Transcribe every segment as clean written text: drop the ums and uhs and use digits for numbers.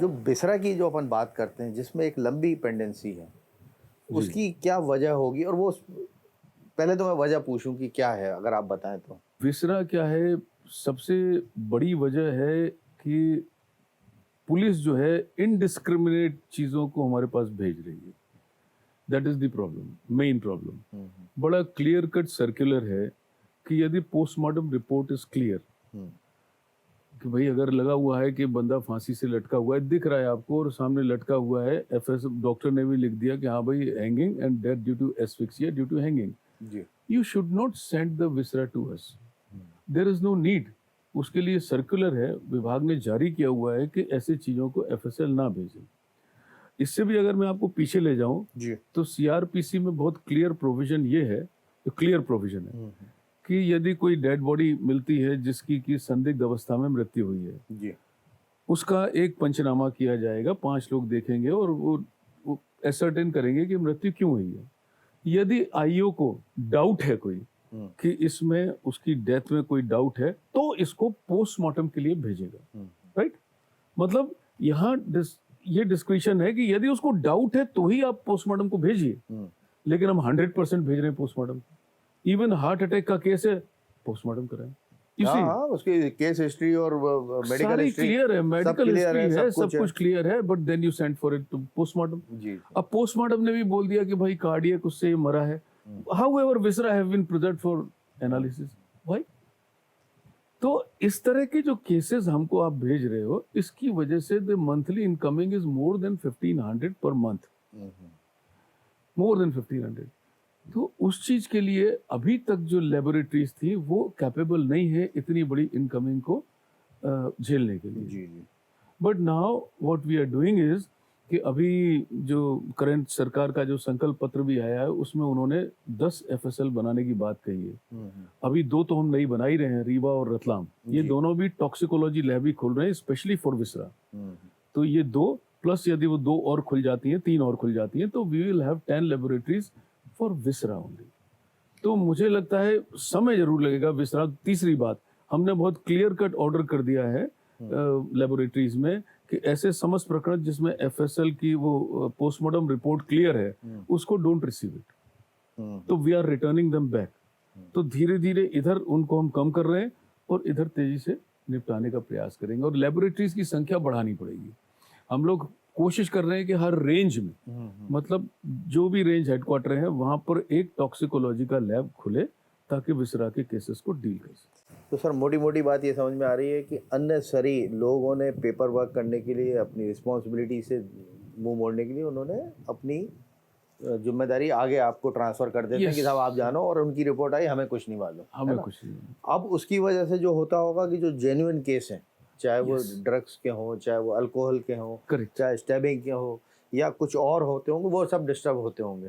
जो बिसरा की जो अपन बात करते हैं जिसमें एक लंबी पेंडेंसी है, जी। उसकी क्या वजह होगी? और वो पहले तो मैं वजह पूछूं कि क्या है, अगर आप बताएं तो। विसरा क्या है, सबसे बड़ी वजह है कि पुलिस जो है इनडिस्क्रिमिनेट चीज़ों को हमारे पास भेज रही है। That is the problem, main problem. बड़ा क्लियर कट सर्कुलर है कि यदि पोस्टमार्टम रिपोर्ट इज़ क्लियर कि भाई अगर लगा हुआ है कि बंदा फांसी से लटका हुआ है, दिख रहा है आपको और सामने लटका हुआ है, एफएस डॉक्टर ने भी लिख दिया कि हाँ भाई hanging and death due to asphyxia due to hanging, जी। You should not send the viscera to us. There is no need. उसके लिए सर्कुलर है, विभाग ने जारी किया हुआ है कि ऐसी चीजों को एफएसएल ना भेजें। इससे भी अगर मैं आपको पीछे ले जाऊं जी। तो सीआरपीसी में बहुत क्लियर प्रोविजन ये है, क्लियर प्रोविजन है कि यदि कोई डेड बॉडी मिलती है जिसकी की संदिग्ध अवस्था में मृत्यु हुई है, जी। उसका एक पंचनामा किया जाएगा, 5 लोग देखेंगे और वो एसर्टेन करेंगे कि मृत्यु क्यों हुई है। यदि आईओ को डाउट है कोई कि इसमें उसकी डेथ में कोई डाउट है तो इसको पोस्टमार्टम के लिए भेजेगा। राइट, मतलब यहाँ ये डिस्क्रिप्शन है कि यदि उसको डाउट है तो ही आप पोस्टमार्टम को भेजिए, लेकिन हम 100% भेज रहे हैं पोस्टमार्टम। इवन हार्ट अटैक का केस है, पोस्टमार्टम कराएं। हाँ, उसकी केस हिस्ट्री और मेडिकल हिस्ट्री क्लियर है, मेडिकल हिस्ट्री है, सब कुछ है। क्लियर है, but then you send for it to postmortem. जी। अब पोस्टमार्टम ने भी बोल दिया कि भाई कार्डियक उससे मरा है। However viscera have been present for analysis. Why? तो इस तरह के जो केसेस हमको आप भेज रहे हो, इसकी वजह से the monthly incoming is more than 1500 per month, more than 1500। तो उस चीज के लिए अभी तक जो लेबोरेटरीज थी वो कैपेबल नहीं है इतनी बड़ी इनकमिंग को झेलने के लिए। जी। जी। But now what we are doing is कि अभी जो करंट सरकार का जो संकल्प पत्र भी आया है उसमें उन्होंने 10 एफएसएल बनाने की बात कही है। अभी 2 तो हम नई बना ही रहे हैं, रीवा और रतलाम। ये दोनों भी टॉक्सिकोलॉजी लैब ही खोल रहे हैं स्पेशली फॉर विसरा। तो ये 2 प्लस यदि वो 2 और खुल जाती हैं, 3 और खुल जाती हैं, तो we will have 10 laboratories for viscera only. तो मुझे लगता है समय जरूर लगेगा विसरा। तीसरी बात, हमने बहुत क्लियर कट ऑर्डर कर दिया है लेबोरेटरीज में कि ऐसे समस्त प्रकरण जिसमें एफएसएल की वो पोस्टमार्टम रिपोर्ट क्लियर है उसको डोंट रिसीव इट। तो we are returning them back. तो धीरे धीरे इधर उनको हम कम कर रहे हैं और इधर तेजी से निपटाने का प्रयास करेंगे और लेबोरेटरीज की संख्या बढ़ानी पड़ेगी। हम लोग कोशिश कर रहे हैं कि हर रेंज में, मतलब जो भी रेंज हेडक्वार्टर है वहां पर एक टॉक्सिकोलॉजी का लैब खुले ताकि विसरा के केसेस को डील कर सके। तो सर मोटी मोटी बात ये समझ में आ रही है कि अननेसेसरी लोगों ने पेपर वर्क करने के लिए, अपनी रिस्पॉन्सिबिलिटी से मुंह मोड़ने के लिए उन्होंने अपनी जिम्मेदारी आगे आपको ट्रांसफर कर देते हैं कि साहब आप जानो, और उनकी रिपोर्ट आई, हमें कुछ नहीं मालूम, हमें कुछ नहीं। अब उसकी वजह से जो होता होगा कि जो जेन्युइन केस हैं, चाहे वो ड्रग्स के हों, चाहे वो अल्कोहल के हों, चाहे स्टैबिंग के हो या कुछ और होते होंगे, वो सब डिस्टर्ब होते होंगे।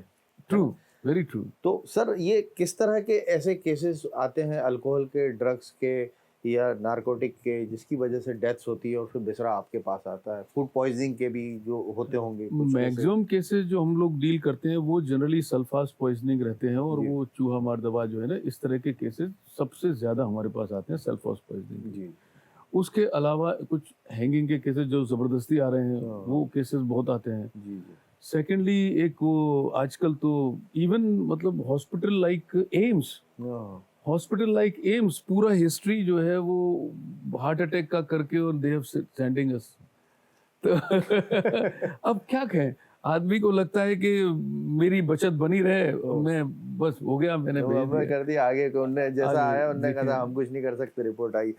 True, very true. तो सर ये किस तरह के ऐसे केसेस आते हैं अल्कोहल के, ड्रग्स के या नारकोटिक के, जिसकी वजह से डेथ्स होती है और फिर विसरा आपके पास आता है? फूड पॉइजनिंग के भी जो होते होंगे मैक्सिमम केसेस जो हम लोग डील करते हैं वो जनरली सल्फास पॉइजनिंग रहते हैं और वो चूहा मार दवा जो है ना, इस तरह के केसेस सबसे ज्यादा हमारे पास आते हैं, सल्फास पॉइजनिंग। जी। उसके अलावा कुछ हैंगिंग के केसेस जो जबरदस्ती आ रहे हैं वो केसेस बहुत आते हैं। जी। सेकेंडली एक वो आजकल तो इवन मतलब hospital like AIIMS, hospital like AIIMS पूरा हिस्ट्री जो है वो हार्ट अटैक का करके और दे हैव सेंडिंग अस। तो अब क्या कहें, आदमी को लगता है कि मेरी बचत बनी रहे, मैं बस हो गया, मैंने कर दिया आगे को, उनने जैसा आया उनने कहा हम कुछ नहीं कर सकते, रिपोर्ट आई।